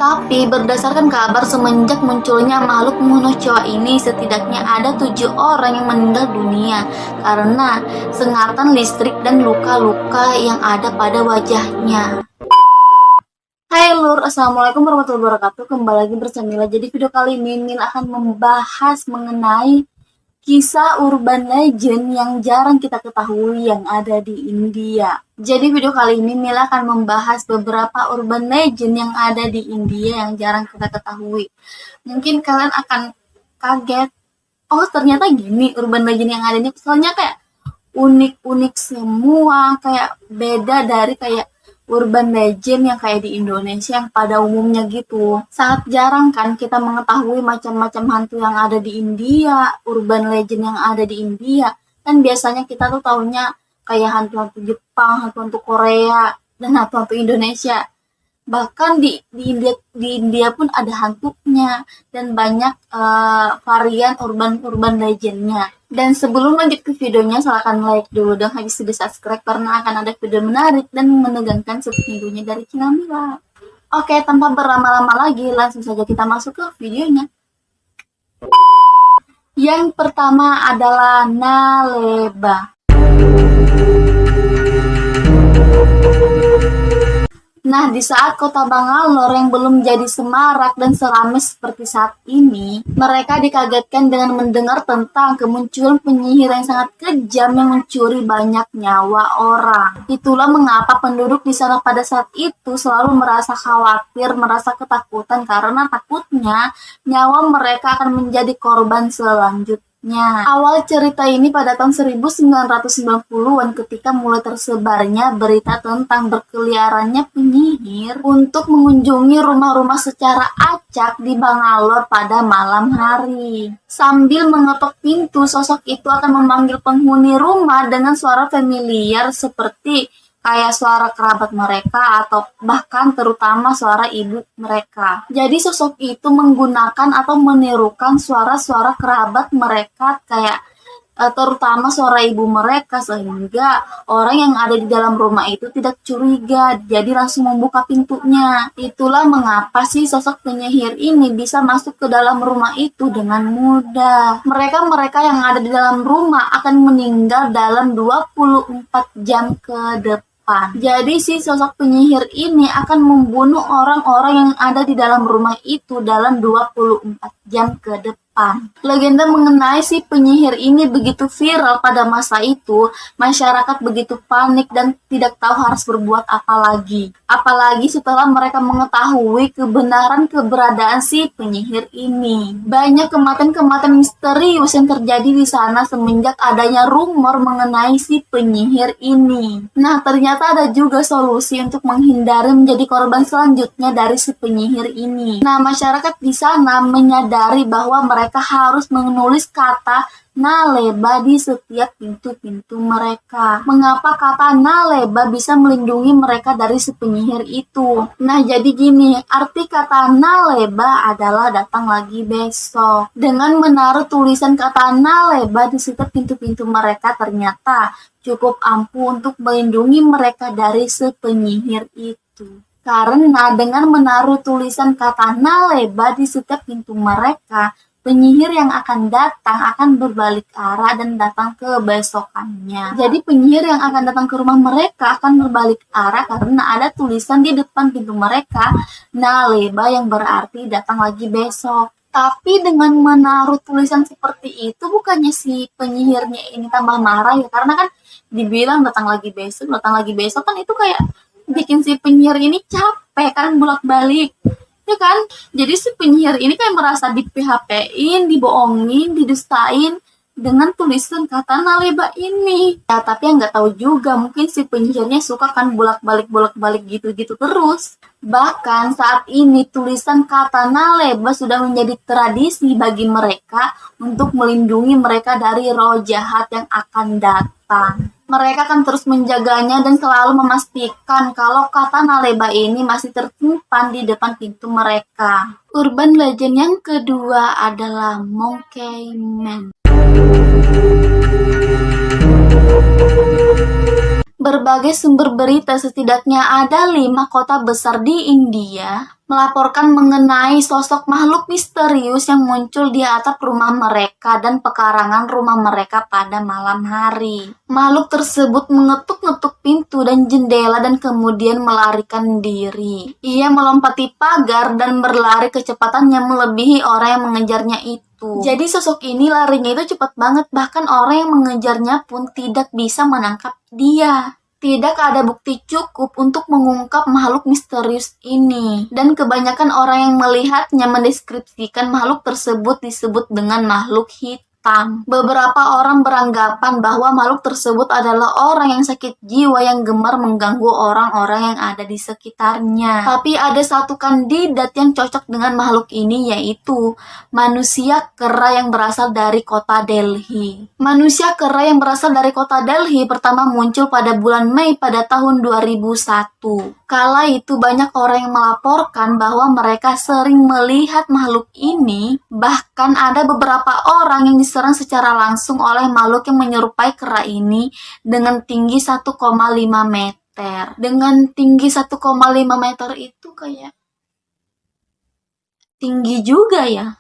Tapi berdasarkan kabar semenjak munculnya makhluk Monochoa ini, setidaknya ada 7 orang yang meninggal dunia karena sengatan listrik dan luka-luka yang ada pada wajahnya. Hai Lur, Assalamualaikum warahmatullahi wabarakatuh. Kembali lagi bersama Mila. Jadi video kali ini Mila akan membahas mengenai kisah urban legend yang jarang kita ketahui yang ada di India. Jadi video kali ini Mila akan membahas beberapa urban legend yang ada di India yang jarang kita ketahui. Mungkin kalian akan kaget, oh ternyata gini urban legend yang ada ini, soalnya kayak unik-unik semua, kayak beda dari kayak urban legend yang kayak di Indonesia yang pada umumnya gitu. Sangat jarang kan kita mengetahui macam-macam hantu yang ada di India, urban legend yang ada di India. Kan biasanya kita tuh taunya kayak hantu-hantu Jepang, hantu-hantu Korea, dan hantu-hantu Indonesia. Bahkan di India pun ada hantunya dan banyak varian urban legendnya. Dan sebelum lanjut ke videonya, silahkan like dulu dan habis itu subscribe karena akan ada video menarik dan menegangkan setiap minggunya dari channel Mila. Oke, tanpa berlama-lama lagi, langsung saja kita masuk ke videonya. Yang pertama adalah Naleba. Nah, di saat kota Bangalore yang belum jadi semarak dan seramai seperti saat ini, mereka dikagetkan dengan mendengar tentang kemunculan penyihir yang sangat kejam yang mencuri banyak nyawa orang. Itulah mengapa penduduk di sana pada saat itu selalu merasa khawatir, merasa ketakutan karena takutnya nyawa mereka akan menjadi korban selanjutnya. Awal cerita ini pada tahun 1990-an ketika mulai tersebarnya berita tentang berkeliarannya penyihir untuk mengunjungi rumah-rumah secara acak di Bangalore pada malam hari. Sambil mengetok pintu, sosok itu akan memanggil penghuni rumah dengan suara familiar seperti kayak suara kerabat mereka atau bahkan terutama suara ibu mereka. Jadi sosok itu menggunakan atau menirukan suara-suara kerabat mereka kayak terutama suara ibu mereka sehingga orang yang ada di dalam rumah itu tidak curiga, jadi langsung membuka pintunya. Itulah mengapa sih sosok penyihir ini bisa masuk ke dalam rumah itu dengan mudah. Mereka yang ada di dalam rumah akan meninggal dalam 24 jam ke depan. Jadi si sosok penyihir ini akan membunuh orang-orang yang ada di dalam rumah itu dalam 24 jam ke depan. Legenda mengenai si penyihir ini begitu viral pada masa itu, masyarakat begitu panik dan tidak tahu harus berbuat apa lagi. Apalagi setelah mereka mengetahui keberadaan si penyihir ini. Banyak kematian-kematian misterius yang terjadi di sana semenjak adanya rumor mengenai si penyihir ini. Nah, ternyata ada juga solusi untuk menghindari menjadi korban selanjutnya dari si penyihir ini. Nah, masyarakat di sana menyadari bahwa mereka harus menulis kata Naleba di setiap pintu-pintu mereka. Mengapa kata Naleba bisa melindungi mereka dari si penyihir itu? Nah, jadi gini, arti kata Naleba adalah datang lagi besok. Dengan menaruh tulisan kata Naleba di setiap pintu-pintu mereka ternyata cukup ampuh untuk melindungi mereka dari si penyihir itu. Karena dengan menaruh tulisan kata Naleba di setiap pintu mereka, penyihir yang akan datang akan berbalik arah dan datang ke besokannya. Jadi penyihir yang akan datang ke rumah mereka akan berbalik arah karena ada tulisan di depan pintu mereka, Naleba, yang berarti datang lagi besok. Tapi dengan menaruh tulisan seperti itu, bukannya si penyihirnya ini tambah marah ya? Karena kan dibilang datang lagi besok kan itu kayak bikin si penyihir ini capek kan bolak-balik. Ya kan? Jadi si penyihir ini kayak merasa di PHP-in, dibohongin, didustain dengan tulisan kata Naleba ini. Ya, tapi yang nggak tahu juga, mungkin si penyihirnya suka kan bolak-balik gitu-gitu terus. Bahkan saat ini tulisan kata Naleba sudah menjadi tradisi bagi mereka untuk melindungi mereka dari roh jahat yang akan datang. Mereka akan terus menjaganya dan selalu memastikan kalau kata Naleba ini masih tersimpan di depan pintu mereka. Urban legend yang kedua adalah Monkey Man. Berbagai sumber berita, setidaknya ada 5 kota besar di India melaporkan mengenai sosok makhluk misterius yang muncul di atap rumah mereka dan pekarangan rumah mereka pada malam hari. Makhluk tersebut mengetuk-ngetuk pintu dan jendela dan kemudian melarikan diri. Ia melompati pagar dan berlari kecepatan yang melebihi orang yang mengejarnya itu. Jadi sosok ini larinya itu cepat banget, bahkan orang yang mengejarnya pun tidak bisa menangkap dia. Tidak ada bukti cukup untuk mengungkap makhluk misterius ini. Dan kebanyakan orang yang melihatnya mendeskripsikan makhluk tersebut disebut dengan makhluk hitam. Beberapa orang beranggapan bahwa makhluk tersebut adalah orang yang sakit jiwa yang gemar mengganggu orang-orang yang ada di sekitarnya. Tapi ada satu kandidat yang cocok dengan makhluk ini, yaitu manusia kera yang berasal dari kota Delhi. Manusia kera yang berasal dari kota Delhi pertama muncul pada bulan Mei pada tahun 2001. Kala itu banyak orang yang melaporkan bahwa mereka sering melihat makhluk ini. Bahkan ada beberapa orang yang diserang secara langsung oleh makhluk yang menyerupai kera ini dengan tinggi 1,5 meter. Dengan tinggi 1,5 meter itu kayak tinggi juga ya.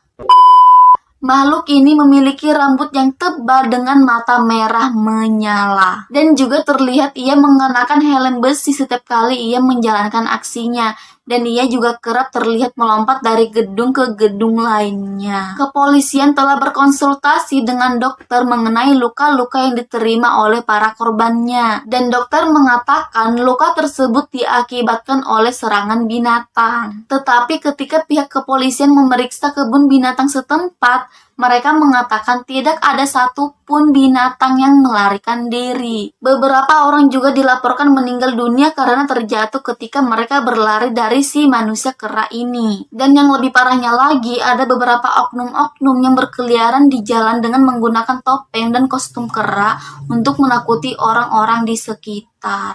Makhluk ini memiliki rambut yang tebal dengan mata merah menyala. Dan juga terlihat ia mengenakan helm besi setiap kali ia menjalankan aksinya. Dan ia juga kerap terlihat melompat dari gedung ke gedung lainnya. Kepolisian telah berkonsultasi dengan dokter mengenai luka-luka yang diterima oleh para korbannya. Dan dokter mengatakan luka tersebut diakibatkan oleh serangan binatang. Tetapi ketika pihak kepolisian memeriksa kebun binatang setempat, mereka mengatakan tidak ada satupun binatang yang melarikan diri. Beberapa orang juga dilaporkan meninggal dunia karena terjatuh ketika mereka berlari dari si manusia kera ini. Dan yang lebih parahnya lagi, ada beberapa oknum-oknum yang berkeliaran di jalan dengan menggunakan topeng dan kostum kera untuk menakuti orang-orang di sekitar.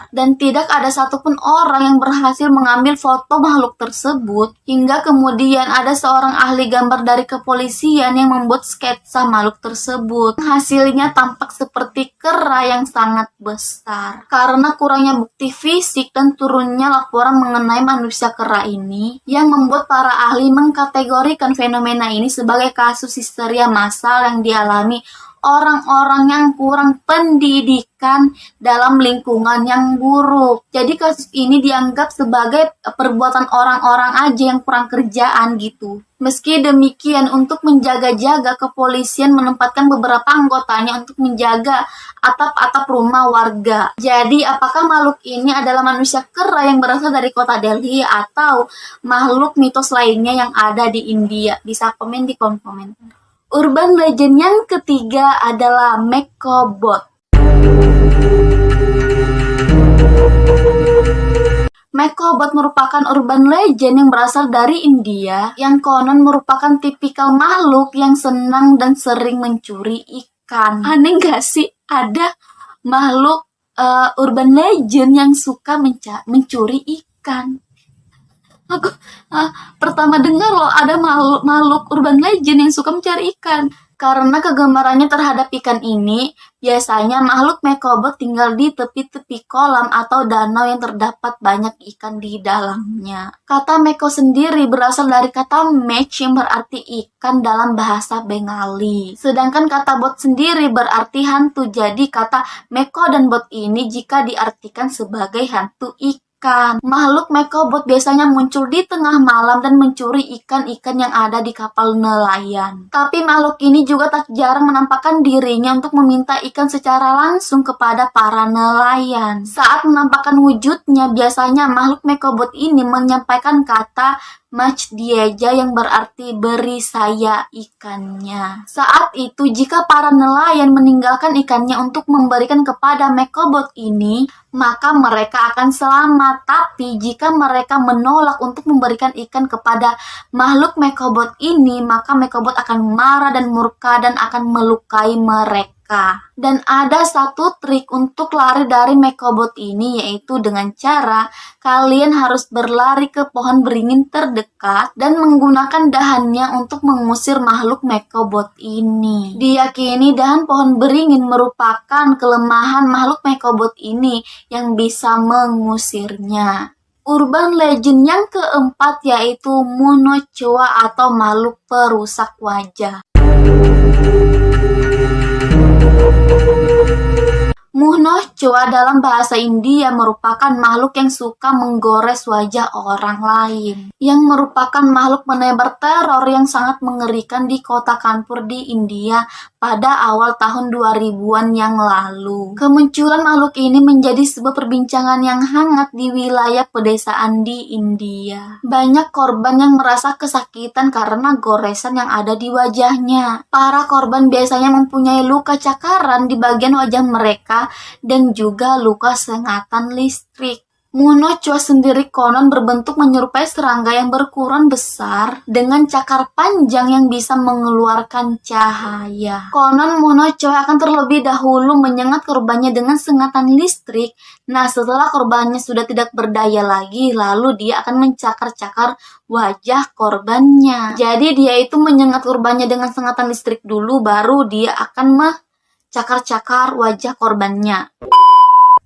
Dan tidak ada satupun orang yang berhasil mengambil foto makhluk tersebut, hingga kemudian ada seorang ahli gambar dari kepolisian yang membuat sketsa makhluk tersebut. Hasilnya tampak seperti kera yang sangat besar. Karena kurangnya bukti fisik dan turunnya laporan mengenai manusia kera ini, yang membuat para ahli mengkategorikan fenomena ini sebagai kasus histeria massal yang dialami orang-orang yang kurang pendidikan dalam lingkungan yang buruk. Jadi kasus ini dianggap sebagai perbuatan orang-orang aja yang kurang kerjaan gitu. Meski demikian, untuk menjaga-jaga, kepolisian menempatkan beberapa anggotanya untuk menjaga atap-atap rumah warga. Jadi, apakah makhluk ini adalah manusia kera yang berasal dari kota Delhi atau makhluk mitos lainnya yang ada di India? Bisa komen di kolom komentar. Urban legend yang ketiga adalah Mekobot. Mekobot merupakan urban legend yang berasal dari India, yang konon merupakan tipikal makhluk yang senang dan sering mencuri ikan. Aneh gak sih? Ada makhluk urban legend yang suka mencuri ikan. Aku pertama dengar loh ada makhluk urban legend yang suka mencari ikan. Karena kegemarannya terhadap ikan ini, biasanya makhluk Mekobot tinggal di tepi-tepi kolam atau danau yang terdapat banyak ikan di dalamnya. Kata Meko sendiri berasal dari kata mech yang berarti ikan dalam bahasa Bengali. Sedangkan kata bot sendiri berarti hantu. Jadi kata Meko dan bot ini jika diartikan sebagai hantu ikan. Makhluk Mekobot biasanya muncul di tengah malam dan mencuri ikan-ikan yang ada di kapal nelayan. Tapi makhluk ini juga tak jarang menampakkan dirinya untuk meminta ikan secara langsung kepada para nelayan. Saat menampakkan wujudnya, biasanya makhluk Mekobot ini menyampaikan kata Mach Dieja yang berarti beri saya ikannya. Saat itu jika para nelayan meninggalkan ikannya untuk memberikan kepada Mekobot ini, maka mereka akan selamat. Tapi jika mereka menolak untuk memberikan ikan kepada makhluk Mekobot ini, maka Mekobot akan marah dan murka dan akan melukai mereka. Dan ada satu trik untuk lari dari Mekobot ini, yaitu dengan cara kalian harus berlari ke pohon beringin terdekat dan menggunakan dahannya untuk mengusir makhluk Mekobot ini. Diyakini dahan pohon beringin merupakan kelemahan makhluk Mekobot ini yang bisa mengusirnya. Urban legend yang keempat yaitu Munochoa atau makhluk perusak wajah. Munochoa dalam bahasa India merupakan makhluk yang suka menggores wajah orang lain, yang merupakan makhluk penebar teror yang sangat mengerikan di kota Kanpur di India pada awal tahun 2000-an yang lalu. Kemunculan makhluk ini menjadi sebuah perbincangan yang hangat di wilayah pedesaan di India. Banyak korban yang merasa kesakitan karena goresan yang ada di wajahnya. Para korban biasanya mempunyai luka cakaran di bagian wajah mereka dan juga luka sengatan listrik. Munochoa sendiri konon berbentuk menyerupai serangga yang berukuran besar dengan cakar panjang yang bisa mengeluarkan cahaya. Konon Munochoa akan terlebih dahulu menyengat korbannya dengan sengatan listrik. Nah, setelah korbannya sudah tidak berdaya lagi, lalu dia akan mencakar-cakar wajah korbannya. Jadi dia itu menyengat korbannya dengan sengatan listrik dulu, baru dia akan cakar-cakar wajah korbannya.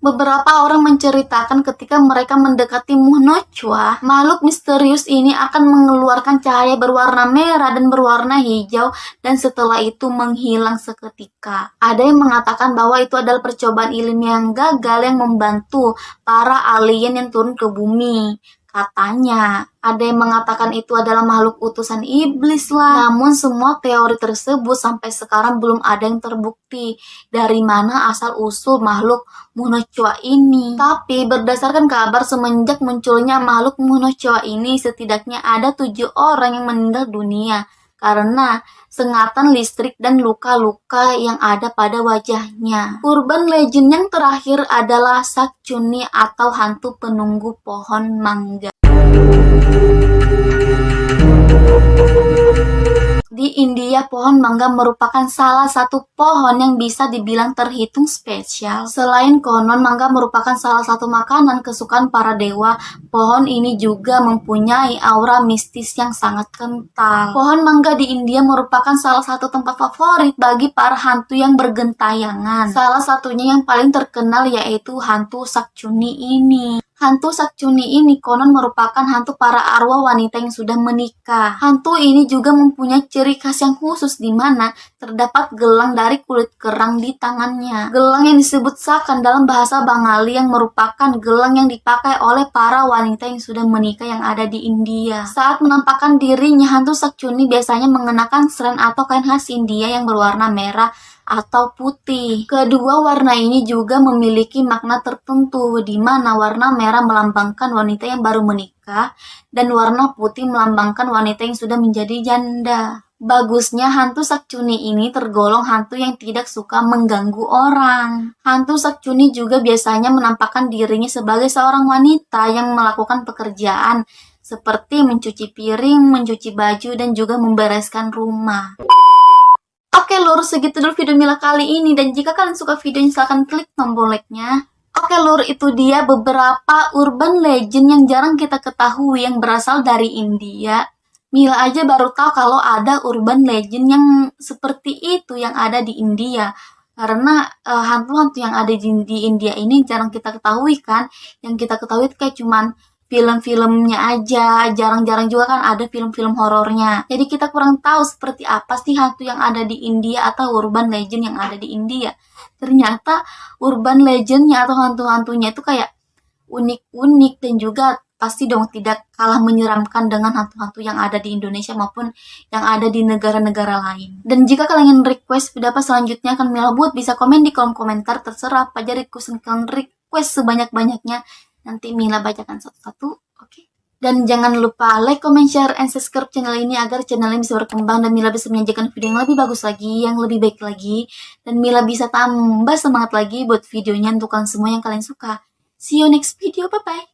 Beberapa orang menceritakan ketika mereka mendekati Munochoa, makhluk misterius ini akan mengeluarkan cahaya berwarna merah dan berwarna hijau dan setelah itu menghilang seketika. Ada yang mengatakan bahwa itu adalah percobaan ilmiah yang gagal yang membantu para alien yang turun ke bumi. Katanya, ada yang mengatakan itu adalah makhluk utusan iblis lah. Namun semua teori tersebut sampai sekarang belum ada yang terbukti dari mana asal-usul makhluk Munochoa ini. Tapi berdasarkan kabar semenjak munculnya makhluk Munochoa ini, setidaknya ada 7 orang yang meninggal dunia karena sengatan listrik dan luka-luka yang ada pada wajahnya. Urban legend yang terakhir adalah Sakchuni atau hantu penunggu pohon mangga. Di India, pohon mangga merupakan salah satu pohon yang bisa dibilang terhitung spesial. Selain konon mangga merupakan salah satu makanan kesukaan para dewa, pohon ini juga mempunyai aura mistis yang sangat kental. Pohon mangga di India merupakan salah satu tempat favorit bagi para hantu yang bergentayangan. Salah satunya yang paling terkenal yaitu hantu Sakchuni ini. Hantu Sakchuni ini konon merupakan hantu para arwah wanita yang sudah menikah. Hantu ini juga mempunyai ciri khas yang khusus di mana terdapat gelang dari kulit kerang di tangannya. Gelang yang disebut sakan dalam bahasa Bengali yang merupakan gelang yang dipakai oleh para wanita yang sudah menikah yang ada di India. Saat menampakkan dirinya, hantu Sakchuni biasanya mengenakan sren atau kain khas India yang berwarna merah atau putih. Kedua warna ini juga memiliki makna tertentu, di mana warna merah melambangkan wanita yang baru menikah dan warna putih melambangkan wanita yang sudah menjadi janda. Bagusnya hantu Sakchuni ini tergolong hantu yang tidak suka mengganggu orang. Hantu Sakchuni juga biasanya menampakkan dirinya sebagai seorang wanita yang melakukan pekerjaan seperti mencuci piring, mencuci baju, dan juga membereskan rumah. Oke lur, segitu dulu video Mila kali ini, dan jika kalian suka videonya silahkan klik tombol like-nya. Oke lur, itu dia beberapa urban legend yang jarang kita ketahui yang berasal dari India. Mila aja baru tahu kalau ada urban legend yang seperti itu yang ada di India. Karena hantu-hantu yang ada di India ini jarang kita ketahui kan. Yang kita ketahui itu kayak cuman film-filmnya aja, jarang-jarang juga kan ada film-film horornya. Jadi kita kurang tahu seperti apa sih hantu yang ada di India atau urban legend yang ada di India. Ternyata urban legendnya atau hantu-hantunya itu kayak unik-unik dan juga pasti dong tidak kalah menyeramkan dengan hantu-hantu yang ada di Indonesia maupun yang ada di negara-negara lain. Dan jika kalian ingin request video apa selanjutnya akan Mila buat, bisa komen di kolom komentar, terserah apa aja request kalian request sebanyak-banyaknya. Nanti Mila bacakan satu-satu, oke? Dan jangan lupa like, comment, share, and subscribe channel ini agar channel ini bisa berkembang dan Mila bisa menyajikan video yang lebih bagus lagi, yang lebih baik lagi. Dan Mila bisa tambah semangat lagi buat videonya untuk kalian semua yang kalian suka. See you next video, bye-bye!